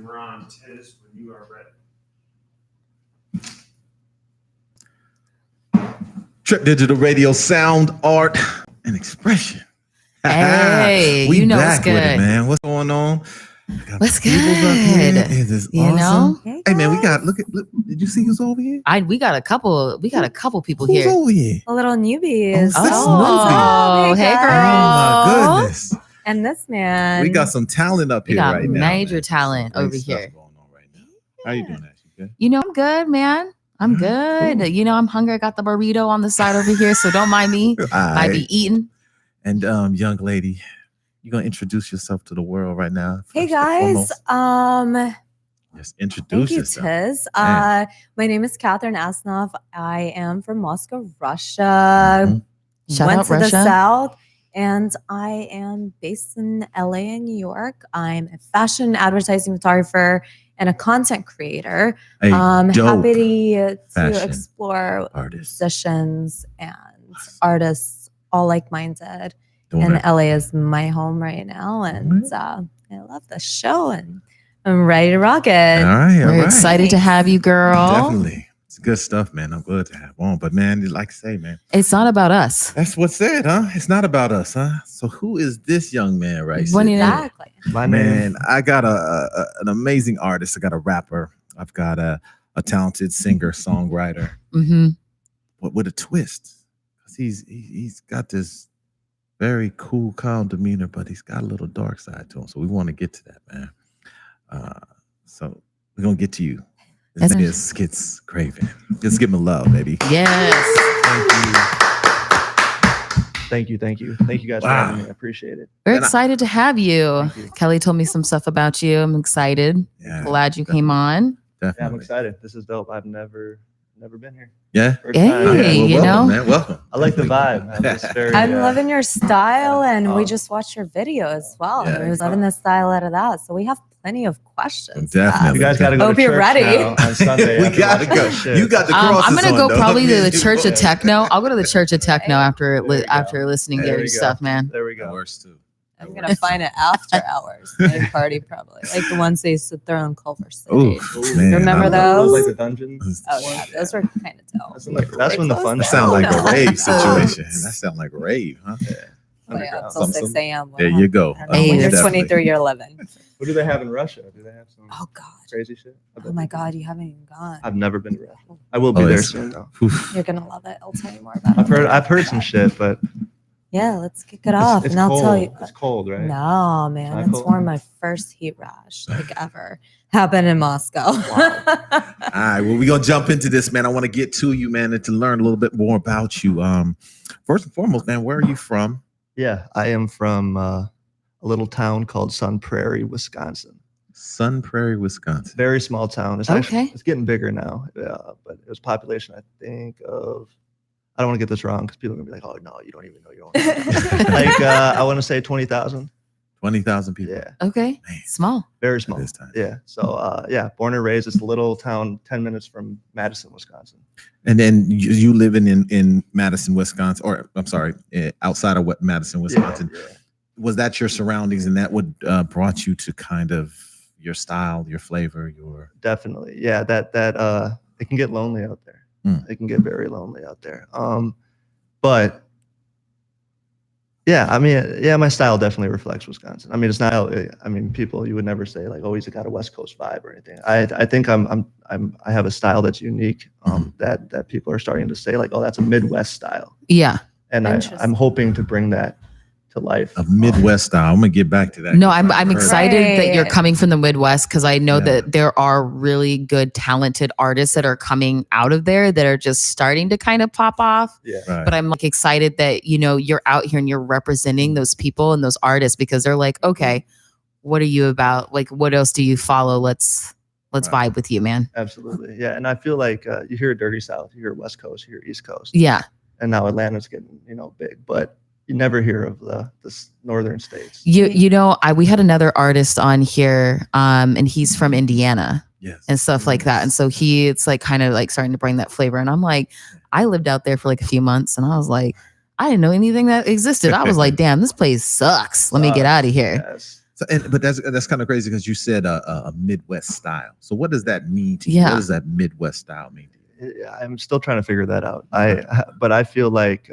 Ron Tiz when you are ready. Trip Digital Radio, sound, art, and expression. Hey, we you know back what's good, with it, man. What's going on? What's good? It is You awesome. know? Hey, man, we got look. Did you see who's over here? We got a couple people Who's here. over here? A little newbies. Oh, hey girl. Oh my goodness. And this man. We got some talent up here right now. We got major man. talent Some great over stuff here. going on right now. How you doing, Ashley? Good? You know, I'm good, man. I'm good. Cool. You know, I'm hungry. I got the burrito on the side over here, so don't mind me. Might be eating. And young lady, you're gonna introduce yourself to the world right now. Hey guys. Just introduce Thank you, yourself. Tiz. My name is Catherine Asnoff. I am from Moscow, Russia. Shout Went out to the Russia. South, and I am based in LA and New York. I'm a fashion advertising photographer and a content creator. A dope Happy to fashion explore artist. musicians and artists, all like-minded. Doing And it. LA is my home right now, and I love the show, and I'm ready to rock it. All right, all We're right. excited to have you, girl. Definitely. It's good stuff, man. I'm glad to have on. But man, like I say, man, It's not about us. that's what's said, huh? It's not about us, huh? So who is this young man right What do here? you know? Exactly. My Man, name, I got an amazing artist. I got a rapper. I've got a talented singer, songwriter, Mm-hmm. but with a twist. 'Cause he's got this very cool, calm demeanor, but he's got a little dark side to him. So we want to get to that, man. So we're gonna get to you. This That's- is Skits Craven. Just give him a love, baby. Yes. thank you guys for Wow. having me. I appreciate it. We're And I- excited to have you. Thank you. Kelly told me some stuff about you. I'm excited. Yeah, Glad you came on. Yeah, I'm definitely. excited. This is dope. I've never been here. Yeah. First Hey. time. Okay, you welcome, know? man. Welcome. I like the Definitely. vibe. I'm just very, I'm loving your style, and we Oh. just watched your video as well. Yeah. I was loving the style out of that. So we have plenty of questions. Definitely. You guys got to go Hope to you're church ready. now on Sunday. We after gotta watching go. this shit. You got the I'm crosses gonna go on, though. probably to Yeah, the Church of yeah. Techno. I'll go to the Church of Techno after There you go. after listening to There your we go. stuff, man. There we That go. works too. I'm gonna find it after hours main party, probably like the ones they used to throw in Culver City. Ooh, man. Remember I those? Like the dungeons. Oh yeah, those were kind of dope. That's when the fun That sounds like a No. rave situation. That sounds like a rave, huh? Play Underground. up till Some- 6 a.m. There you go. Hey, When you're Definitely. 23, you're living. What do they have in Russia? Do they have some Oh God. crazy shit? I bet Oh my they do. God, you haven't even gone. I've never been to Russia. I will be Oh, there it's- soon though. Oof. You're gonna love it. I'll tell you more about it. I've heard some shit, but Yeah, let's kick it off, it's and I'll cold. tell you. It's cold, right? No, man, not it's cold? warm. My first heat rash like ever happened in Moscow. All right, well, we're gonna jump into this, man. I want to get to you, man, and to learn a little bit more about you. First and foremost, man, where are you from? Yeah, I am from a little town called Sun Prairie, Wisconsin. Sun Prairie, Wisconsin. Very small town. It's Okay. actually it's getting bigger now, but it was population I think of. I don't want to get this wrong because people are gonna be like, "Oh no, you don't even know your own." Like I want to say 20,000. 20,000 people. Yeah, Okay. Man. Small. very At small. this time. Yeah. So yeah, born and raised. It's a little town, 10 minutes from Madison, Wisconsin. And then you living in Madison, Wisconsin, or I'm sorry, outside of Madison, Wisconsin. Yeah. Was that your surroundings, and that what brought you to kind of your style, your flavor, your Definitely. Yeah, that it can get lonely out there. It can get very lonely out there. But yeah, I mean, yeah, my style definitely reflects Wisconsin. I mean, it's not. I mean, people you would never say like, oh, he's got a West Coast vibe or anything. I think I have a style that's unique. That people are starting to say like, oh, that's a Midwest style, Yeah. and Interesting. I'm hoping to bring that to life. a Midwest style. I'm gonna get back to that. No, I'm I've heard- excited that you're Right. coming from the Midwest because I know Yeah. that there are really good, talented artists that are coming out of there that are just starting to kind of pop off. Yeah. Right. But I'm like excited that, you know, you're out here and you're representing those people and those artists because they're like, okay, what are you about? Like, what else do you follow? Let's Right. vibe with you, man. Absolutely. Yeah, and I feel like you hear Dirty South, you hear West Coast, you hear East Coast, Yeah. and now Atlanta's getting big, but you never hear of the northern states. You know, we had another artist on here, and he's from Indiana Yes. and stuff like that. And so it's like kind of like starting to bring that flavor. And I'm like, I lived out there for like a few months and I was like, I didn't know anything that existed. I was like, damn, this place sucks. Let me get out of here. Yes. So, but that's kind of crazy because you said a Midwest style. So what does that mean to you? Yeah. What does that Midwest style mean to you? I'm still trying to figure that out. But I feel like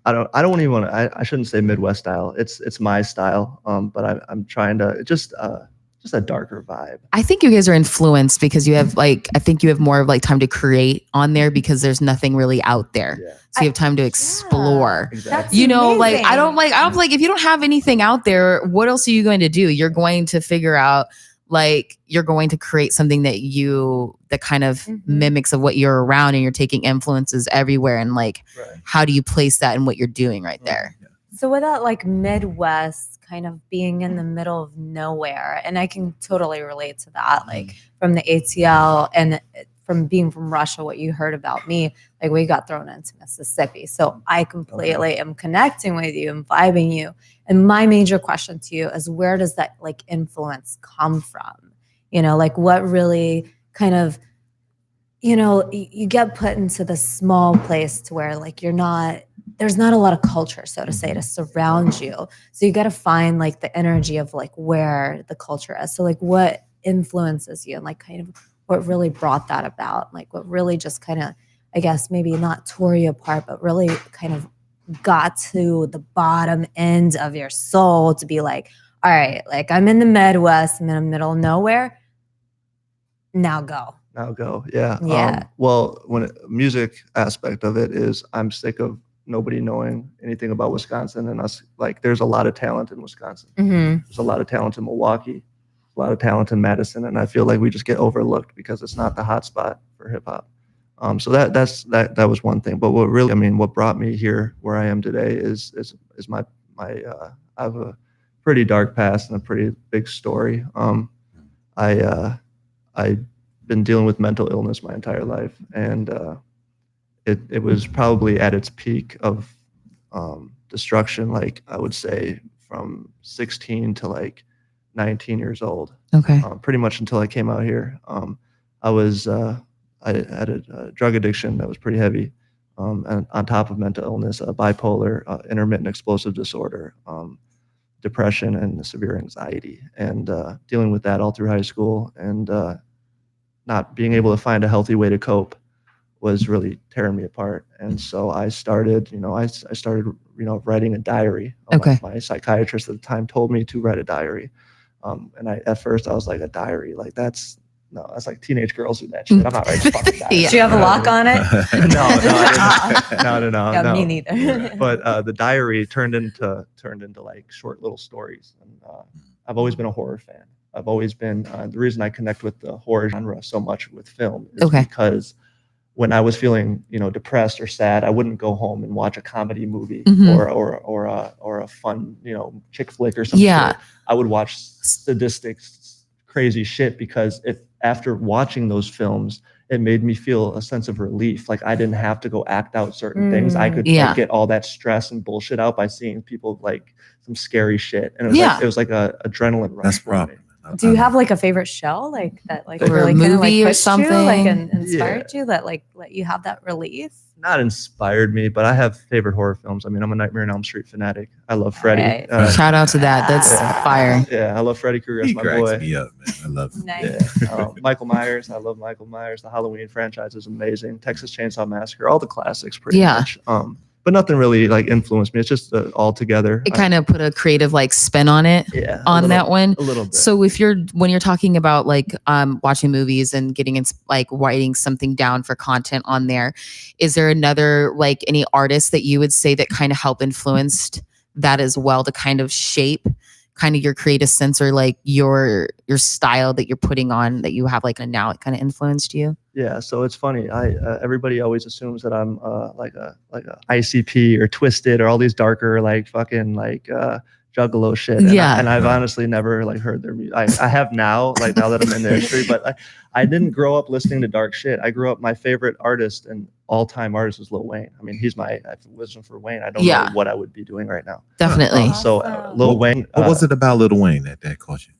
I don't even want to. I shouldn't say Midwest style. It's my style. But I'm trying to just a darker vibe. I think you guys are influenced because you have I think you have more of like time to create on there because there's nothing really out there. Yeah, So you have time to explore. exactly. You know, like amazing. I don't like if you don't have anything out there, what else are you going to do? You're going to figure out like you're going to create something that kind of mimics of what you're around, and you're taking influences everywhere, and like how do you place that in what you're doing right there? So with that like Midwest kind of being in the middle of nowhere, and I can totally relate to that, like from the ATL and from being from Russia, what you heard about me, like we got thrown into Mississippi. So I completely am connecting with you and vibing you. And my major question to you is, where does that like influence come from? You know, like what really kind of, you know, you get put into this small place to where like there's not a lot of culture, so to say, to surround you. So you got to find like the energy of like where the culture is. So like what influences you and like kind of what really brought that about? Like what really just kind of, I guess, maybe not tore you apart, but really kind of got to the bottom end of your soul to be like, all right, like I'm in the Midwest, I'm in the middle of nowhere. Now go. Yeah. Yeah. Well, music aspect of it is I'm sick of nobody knowing anything about Wisconsin and us. Like there's a lot of talent in Wisconsin. There's a lot of talent in Milwaukee, a lot of talent in Madison, and I feel like we just get overlooked because it's not the hot spot for hip hop. So that was one thing. But what really, I mean, what brought me here where I am today is my I have a pretty dark past and a pretty big story. I've been dealing with mental illness my entire life, and it was probably at its peak of destruction. Like I would say from 16 to like 19 years old. Okay. Pretty much until I came out here. I had a drug addiction that was pretty heavy, and on top of mental illness, bipolar, intermittent explosive disorder, depression, and severe anxiety, and dealing with that all through high school, and not being able to find a healthy way to cope was really tearing me apart. And so I started, writing a diary. Okay. My psychiatrist at the time told me to write a diary. And at first I was like, a diary, like that's like teenage girls do that shit. I'm not writing a fucking diary. Yeah. Do you have a lock on it? No, I didn't. No. Yeah, me neither. But the diary turned into like short little stories. And I've always been a horror fan. I've always been the reason I connect with the horror genre so much with film is because when I was feeling, depressed or sad, I wouldn't go home and watch a comedy movie or a fun, chick flick or something. Yeah. I would watch sadistic, crazy shit because if after watching those films, it made me feel a sense of relief. Like I didn't have to go act out certain things. I could like, get all that stress and bullshit out by seeing people like some scary shit. And it was like a adrenaline rush. That's problem. Do you have like a favorite show like that, like or really a kind of like movie or pushed something? you, like inspired you, that like let you have that relief? Not inspired me, but I have favorite horror films. I mean, I'm a Nightmare on Elm Street fanatic. I love Freddy. Right. Shout out to that. That's fire. Yeah, I love Freddy Krueger. That's He my cracks boy. me up, man. I love him. Nice. Yeah. Michael Myers. I love Michael Myers. The Halloween franchise is amazing. Texas Chainsaw Massacre. All the classics, pretty much. But nothing really like influenced me. It's just all together. It kind of put a creative like spin on it. Yeah. That one. A little bit. So when you're talking about like watching movies and getting like writing something down for content on there, is there another like any artist that you would say that kind of help influenced that as well to kind of shape kind of your creative sense or like your style that you're putting on that you have like and now it kind of influenced you? Yeah, so it's funny. Everybody always assumes that I'm like a ICP or Twisted or all these darker like fucking like Juggalo shit. And I've honestly never like heard their music. I have now that I'm in the industry, but I didn't grow up listening to dark shit. I grew up, my favorite artist and all-time artist was Lil Wayne. I mean, if it wasn't for Wayne, I don't know what I would be doing right now. Definitely. Lil Wayne. What was it about Lil Wayne that caught you?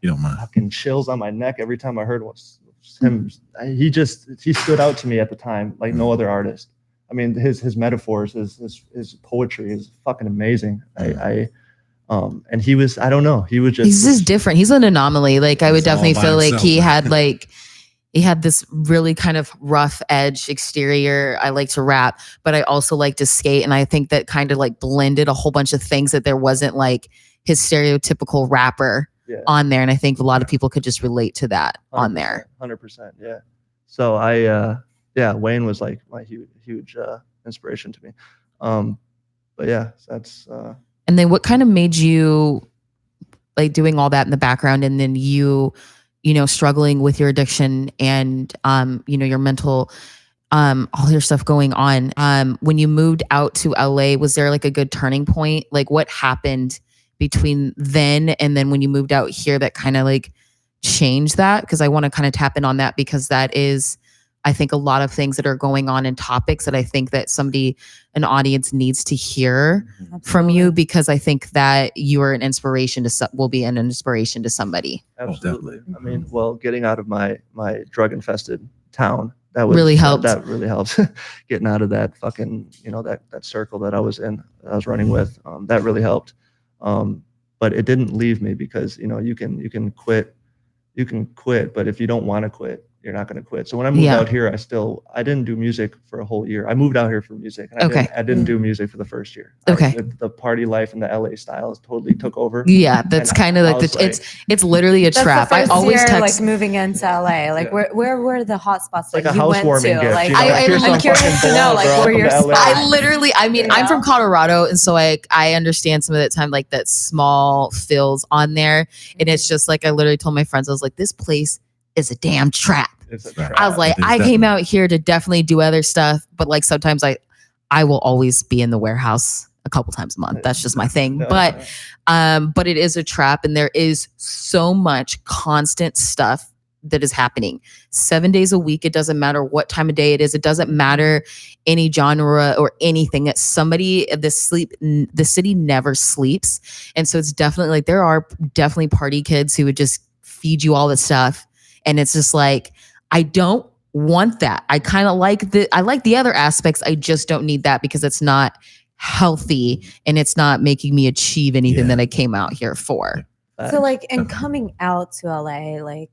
You don't mind? Fucking chills on my neck every time I heard him. He stood out to me at the time like no other artist. I mean, his metaphors, his poetry is fucking amazing. And he was, I don't know, he was just, He's just different. He's an anomaly. Like I would He's all definitely by feel like himself. he had this really kind of rough edge exterior. I like to rap, but I also like to skate. And I think that kind of like blended a whole bunch of things that there wasn't like his stereotypical rapper yeah, on there. And I think a lot of people could just relate to that on there. 100%. Yeah. So Wayne was like my huge inspiration to me. But yeah, that's, And then what kind of made you like doing all that in the background, and then you know, struggling with your addiction and you know, your mental all your stuff going on. When you moved out to LA, was there like a good turning point? Like what happened between then and then when you moved out here that kind of like changed that? Because I want to kind of tap in on that, because that is, I think, a lot of things that are going on in topics that I think that an audience needs to hear from you, because I think that you are an inspiration to will be an inspiration to somebody. absolutely. definitely. I mean, well, getting out of my drug infested town, that was Really helped. That really helps. Getting out of that fucking, you know, that circle that I was in, that I was running with, that really helped. But it didn't leave me, because, you know, you can quit, but if you don't want to quit, you're not going to quit. So when I moved out here, I didn't do music for a whole year. I moved out here for music, and I didn't do music for the first year. The party life and the LA styles totally took over. Yeah, that's kind of like it's literally a trap. I always year, text like moving into LA. Like where were the hot spots that like a you went housewarming to? gift. Like You know, I'm curious to know, like, where your spots. I literally, I mean, I'm from Colorado, and so I understand some of that time, like that small feels on there, and it's just like I literally told my friends, I was like, this place is a damn trap. It's a Right. trap. I was like, It is I came definitely. out here to definitely do other stuff, but like sometimes I will always be in the warehouse a couple times a month. That's just my thing. But it is a trap, and there is so much constant stuff that is happening 7 days a week. It doesn't matter what time of day it is. It doesn't matter any genre or anything. That the city never sleeps. And so it's definitely like, there are definitely party kids who would just feed you all this stuff. And it's just like, I don't want that. I kind of like the other aspects. I just don't need that, because it's not healthy and it's not making me achieve anything that I came out here for. So like, and coming out to LA, like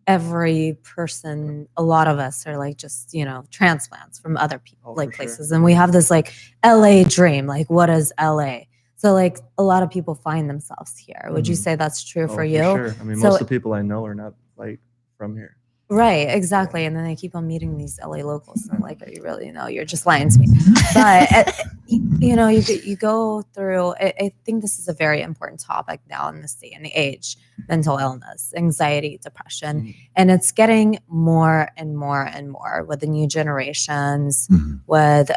every person, a lot of us are like just, you know, transplants from other people, like places. And we have this like LA dream. Like, what is LA? So like a lot of people find themselves here. Would you say that's true for you? Sure. I mean, most of the people I know are not like from here. Right, exactly. And then I keep on meeting these LA locals. And I'm like, are you really? No, you're just lying to me. But, you know, you go through, I think this is a very important topic now in this day and age, mental illness, anxiety, depression. And it's getting more and more and more with the new generations, with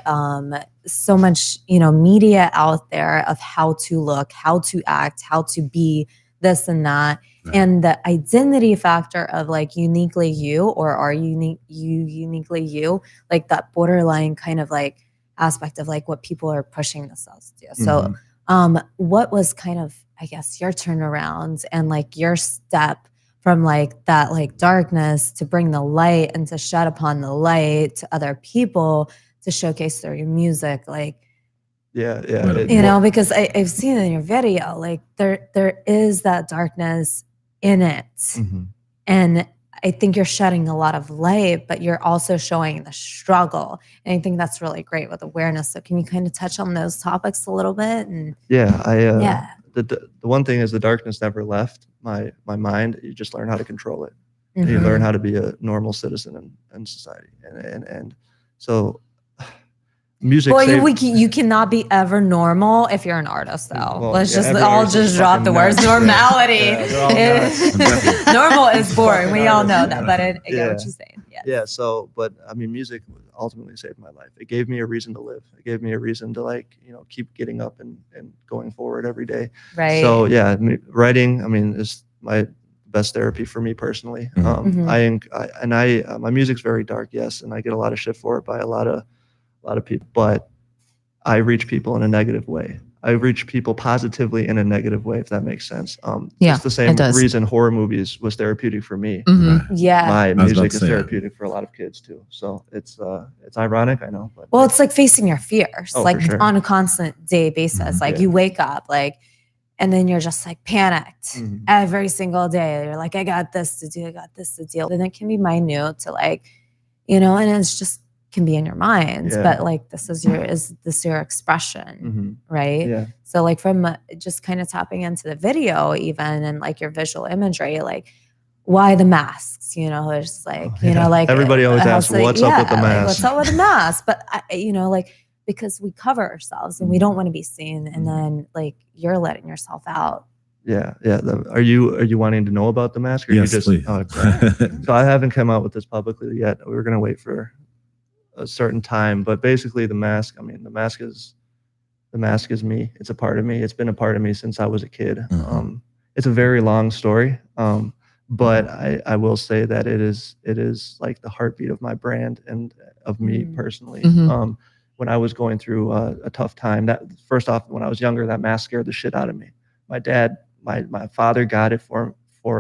so much, you know, media out there of how to look, how to act, how to be this and that. And the identity factor of like uniquely you, or are you uniquely you, like that borderline kind of like aspect of like what people are pushing themselves to. So what was kind of, I guess, your turnaround and like your step from like that like darkness to bring the light and to shed upon the light to other people to showcase through your music? Like, you know, because I've seen it in your video, like there is that darkness in it. And I think you're shedding a lot of light, but you're also showing the struggle. And I think that's really great with awareness. So can you kind of touch on those topics a little bit? And the one thing is the darkness never left my mind. You just learn how to control it. You learn how to be a normal citizen in society. And so music. Well, you cannot be ever normal if you're an artist, though. Well, Let's just every all artist just is drop the fucking words. nuts. Normality. Normal is boring. Fucking We all artist. know that, but I get what you're saying. Yeah. So, but I mean, music ultimately saved my life. It gave me a reason to live. It gave me a reason to, like, you know, keep getting up and going forward every day. Right. So yeah, writing, I mean, is my best therapy for me personally. My music's very dark, yes, and I get a lot of shit for it by a lot of people, but I reach people in a negative way. I reach people positively in a negative way, if that makes sense. It's the same reason horror movies was therapeutic for me. Yeah. My music is therapeutic for a lot of kids too. So it's ironic, I know. But it's like facing your fears, like for sure. on a constant day basis. Like you wake up, like and then you're just like panicked Mhm. every single day. You're like, I got this to do, I got this to deal. And it can be minute to like, and it's just can be in your mind, Yeah. but like is this your expression, right? Yeah. So like from just kind of tapping into the video even and like your visual imagery, like why the masks, there's like, like everybody always asks, like, what's up with the like, mask? what's up with the mask? But like, because we cover ourselves and we don't want to be seen. And then like, you're letting yourself out. Yeah. Yeah. Are you wanting to know about the mask? Or Yes, you just, please. Oh, so I haven't come out with this publicly yet. We were going to wait for a certain time, but basically the mask is me. It's a part of me. It's been a part of me since I was a kid. Mhm. It's a very long story. But I will say that it is like the heartbeat of my brand and of me personally. Mhm. When I was going through a tough time, that first off, when I was younger, that mask scared the shit out of me. My dad, my father got it for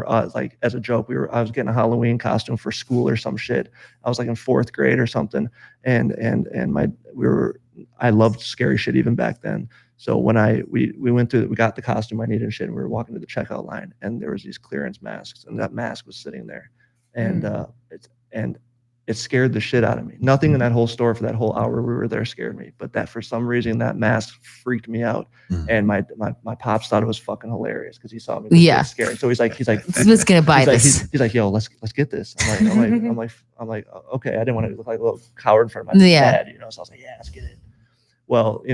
us, like as a joke. I was getting a Halloween costume for school or some shit. I was like in 4th grade or something, and I loved scary shit even back then. So when we went through, we got the costume I needed and shit, and we were walking to the checkout line, and there was these clearance masks, and that mask was sitting there, and it scared the shit out of me. Nothing in that whole store for that whole hour we were there scared me, but that for some reason that mask freaked me out, and my pops thought it was fucking hilarious because he saw me get scared. So he's like, Who's gonna buy this? He's like, yo, let's get this. I'm like, okay. I didn't want to look like a little coward in front of my dad, So I was like, yeah, let's get it. Well,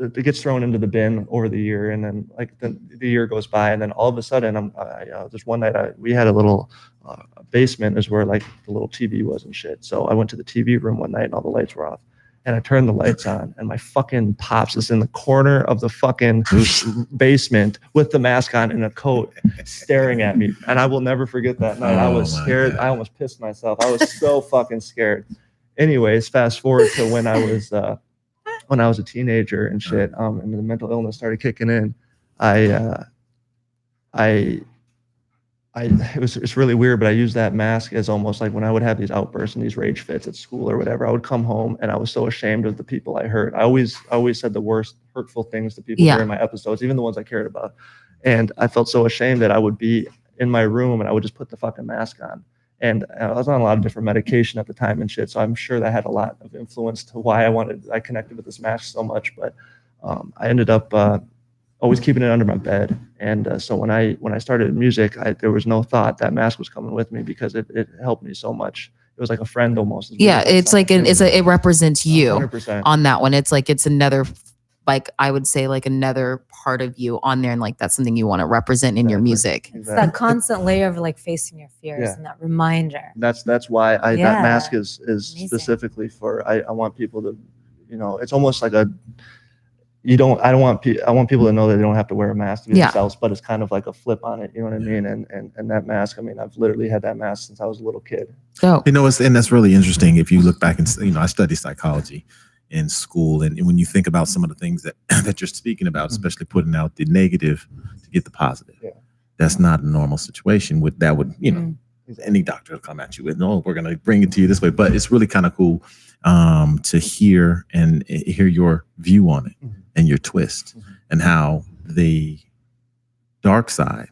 it gets thrown into the bin over the year, and then like the year goes by, and then all of a sudden, this one night we had a little basement is where like the little TV was and shit. So I went to the TV room one night, and all the lights were off, and I turned the lights on, and my fucking pops is in the corner of the fucking basement with the mask on and a coat, staring at me, and I will never forget that night. I was scared. I almost pissed myself. I was so fucking scared. Anyways, fast forward to when I was a teenager and shit, and the mental illness started kicking in, it's really weird, but I used that mask as almost like when I would have these outbursts and these rage fits at school or whatever, I would come home and I was so ashamed of the people I hurt. I always said the worst hurtful things to people during my episodes, even the ones I cared about. And I felt so ashamed that I would be in my room and I would just put the fucking mask on. And I was on a lot of different medication at the time and shit. So I'm sure that had a lot of influence to why I connected with this mask so much. But I ended up always keeping it under my bed. And so when I started music, there was no thought that mask was coming with me because it helped me so much. It was like a friend almost. Yeah, it's like it represents you 100%. on that one. It's like it's another, like I would say, like another part of you on there, and like that's something you want to represent in your music. It's that constant layer of like facing your fears and that reminder. That's why that mask is amazing. Specifically for I want people to, it's almost like I want people to know that they don't have to wear a mask to be themselves, but it's kind of like a flip on it, you know what I mean? And that mask, I mean, I've literally had that mask since I was a little kid. Oh. And that's really interesting. If you look back and, I studied psychology in school, and when you think about some of the things that you're speaking about, especially putting out the negative to get the positive, that's not a normal situation. Any doctor will come at you with, no, we're going to bring it to you this way, but it's really kind of cool to hear your view on it and your twist and how the dark side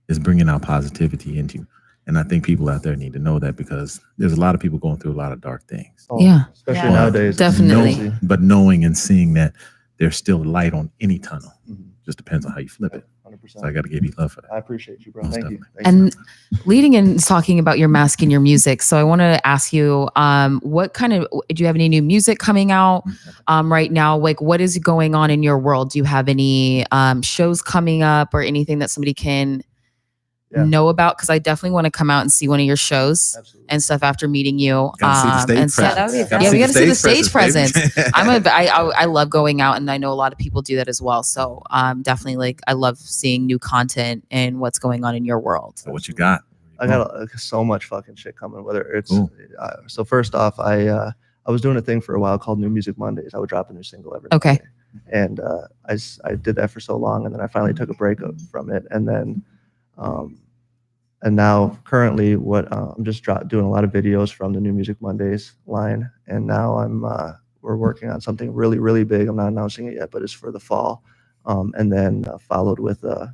is bringing out positivity into you. And I think people out there need to know that because there's a lot of people going through a lot of dark things. Especially nowadays. Definitely. But knowing and seeing that there's still light on any tunnel just depends on how you flip it. 100%. So I got to give you love for that. I appreciate you, bro. Most Thank you. And leading in talking about your mask and your music, so I want to ask you, what kind of, do you have any new music coming out right now? Like, what is going on in your world? Do you have any shows coming up or anything that somebody can know about? Because I definitely want to come out and see one of your shows and stuff after meeting you. That would be yeah, we got to see the stage presence. I love going out, and I know a lot of people do that as well. So definitely, like, I love seeing new content and what's going on in your world. So what you got? I got so much fucking shit coming. Whether it's so first off, I was doing a thing for a while called New Music Mondays. I would drop a new single every Monday. And I did that for so long, and then I finally took a break from it, and then. And now currently I'm just doing a lot of videos from the New Music Mondays line. And now we're working on something really, really big. I'm not announcing it yet, but it's for the fall. and then followed with a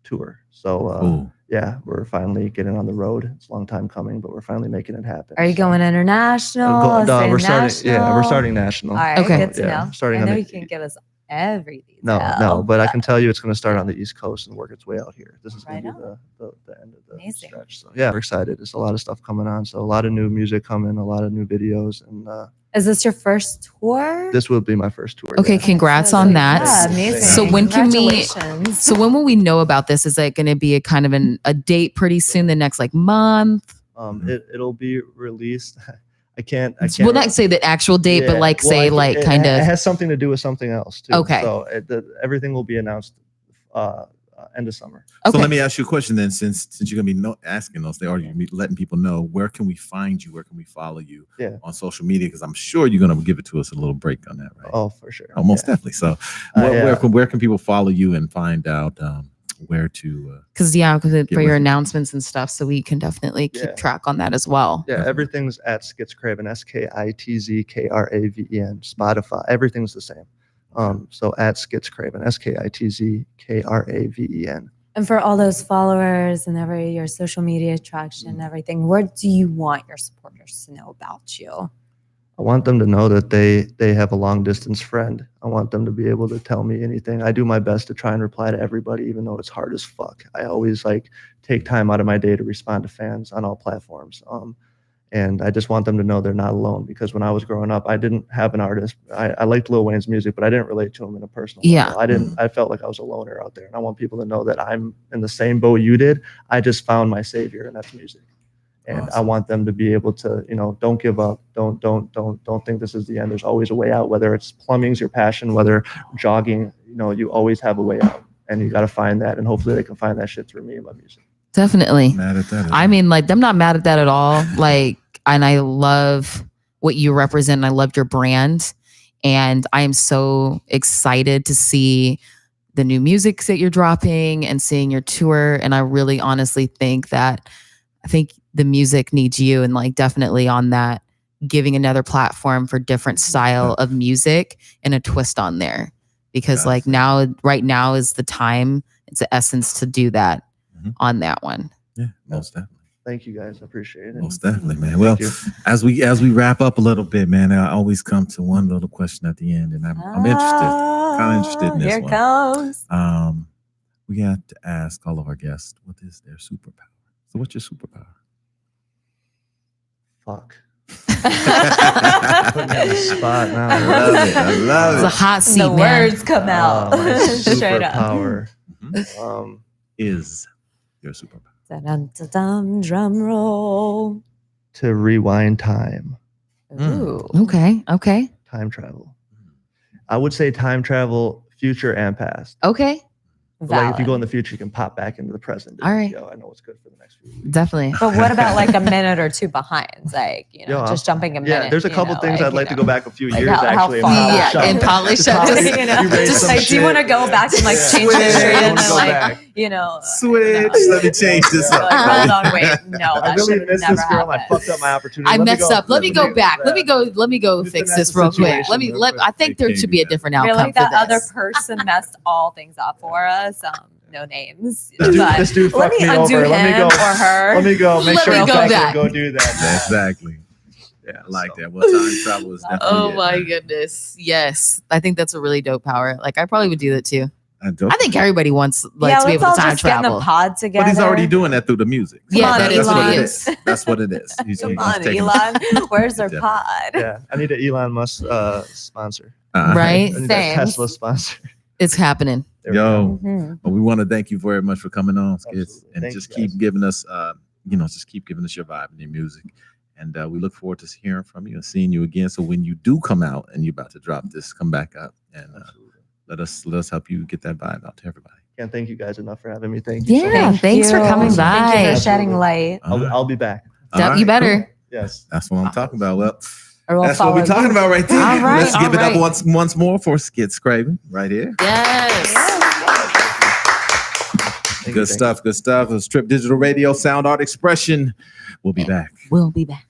tour. So Cool. yeah, we're finally getting on the road. It's a long time coming, but we're finally making it happen. Are you So- going international? No, Staying we're starting. Yeah, we're national? starting national. All right, Okay. good to Yeah, know. starting I on know the- you can't give us every No, detail. but I can tell you it's going to start on the East Coast and work its way out here. This is going Right to be the end of the Amazing. stretch. So yeah, we're excited. There's a lot of stuff coming on. So a lot of new music coming, a lot of new videos, and Is this your first tour? this will be my first tour. Okay, yeah. congrats So, on that. Yeah, amazing. So when can we- Congratulations. So when will we know about this? Is it going to be a kind of a date pretty soon, the next like month? It'll be released. I can't. We'll not say the actual date, but Yeah, like well, say it- like it- kind It of. has something to do with something else too. Okay. So everything will be announced end of summer. Okay. So let me ask you a question then, since you're gonna be asking those, they are you letting people know where can we find you, where can we follow you on social media? Because I'm sure you're gonna give it to us a little break on that, right? Oh, for sure. Oh, most Yeah. definitely. So Yeah. where can people follow you and find out where to? Because Get for with your it. announcements and stuff, so we can definitely keep Yeah. track on that as well. Yeah, everything's at Skitzkraven, SKITZKRAVEN, Spotify. Everything's the same. So at Skitzkraven, SKITZKRAVEN. And for all those followers and your social media traction and everything, what do you want your supporters to know about you? I want them to know that they have a long distance friend. I want them to be able to tell me anything. I do my best to try and reply to everybody, even though it's hard as fuck. I always take time out of my day to respond to fans on all platforms. And I just want them to know they're not alone, because when I was growing up, I didn't have an artist. I liked Lil Wayne's music, but I didn't relate to him in a personal Yeah. level. I felt like I was a loner out there, and I want people to know that I'm in the same boat you did. I just found my savior, and that's music. And I Awesome. want them to be able to, don't give up. Don't think this is the end. There's always a way out, whether it's plumbing's your passion, whether jogging, you always have a way out, and you got to find that. And hopefully they can find that shit through me and my music. Definitely. Mad at that? I mean, like, I'm not mad at that at all. Like, and I love what you represent. And I loved your brand. And I am so excited to see the new music that you're dropping and seeing your tour. And I really honestly think that the music needs you, and like definitely on that, giving another platform for different style of music and a twist on there. Because like right now is the time, it's the essence to do that on that one. Yeah, most definitely. Thank you guys. I appreciate it. Most definitely, man. Well, you. as we wap up a little bit, man, I always come to one little question at the end, and I'm interested. Kind of interested in this Here one. comes. We got to ask all of our guests, what is their superpower? So, what's your superpower? Fuck. Put me on the spot now. I love it. I love It's a it. hot seat, The man. words come out My straight up. superpower. Is your superpower? Dun-dun-dun, drum roll. To rewind time. Ooh. Okay. Time travel. I would say time travel, future and past. Okay. Like if you go in Valid. the future, you can pop back into the present. All right. Yo, I know what's good for the next few weeks. Definitely. But what about like a minute or two behind? Like, Yo, just jumping a minute. Yeah, there's a couple things I'd like to go back a few Like years how actually. far and back? polish up. And polish up. Polish- Just, erase just some like, do you want to shit. go back and like Yeah. change Switch. history I and wanna then go like, back. Switch. Let me change this Like, up. hold on, wait. No, I that really should missed never this girl. I happen. fucked up my opportunity. I Let me messed go- up. Let me go back. Let me go Just fix finesse this the real quick. situation real quick. I think there should be a different I feel outcome like that for other this. person messed all things up for us. No names. This dude Let fucked me me undo over. him Let me go. or her. Let me go. Make Let sure me I'm go back back. and go do that. Exactly. Yeah, I like So- that. Well, time travel is definitely. Oh it, my man. goodness. Yes. I think that's a really dope power. Like I probably would do that too. Dope. I think everybody wants like Yeah, to be let's able all to time just get in travel. a pod together. But he's already doing that through the music. Yeah, Come on, that is what what it it is. That's what it is. Come on, Elon. Where's our pod? Yeah, I need an Elon Musk sponsor. Right? I need Same. a Tesla sponsor. It's happening. There we go. Yo, Mhm. well, we want to thank you very much for coming on, Skids, Absolutely. and Thank just you, keep guys. giving us, just keep giving us your vibe and your music. And we look forward to hearing from you and seeing you again. So when you do come out and you're about to drop this, come back up and Absolutely. let us help you get that vibe out to everybody. Can't thank you guys enough for having me. Thank you. so Yeah. much. Thanks for you. coming Thank you by. for shedding light. I'll be back. All right, You better. cool. Yes. That's what I'm talking about. Well, Or we'll that's what follow we're talking you. about right there. All right, Let's give all it up right. once more for Skids Craven right here. Yes. Thank you, Good thank stuff. Good stuff. It's Trip Digital Radio, Sound Art Expression. We'll be back. We'll be back.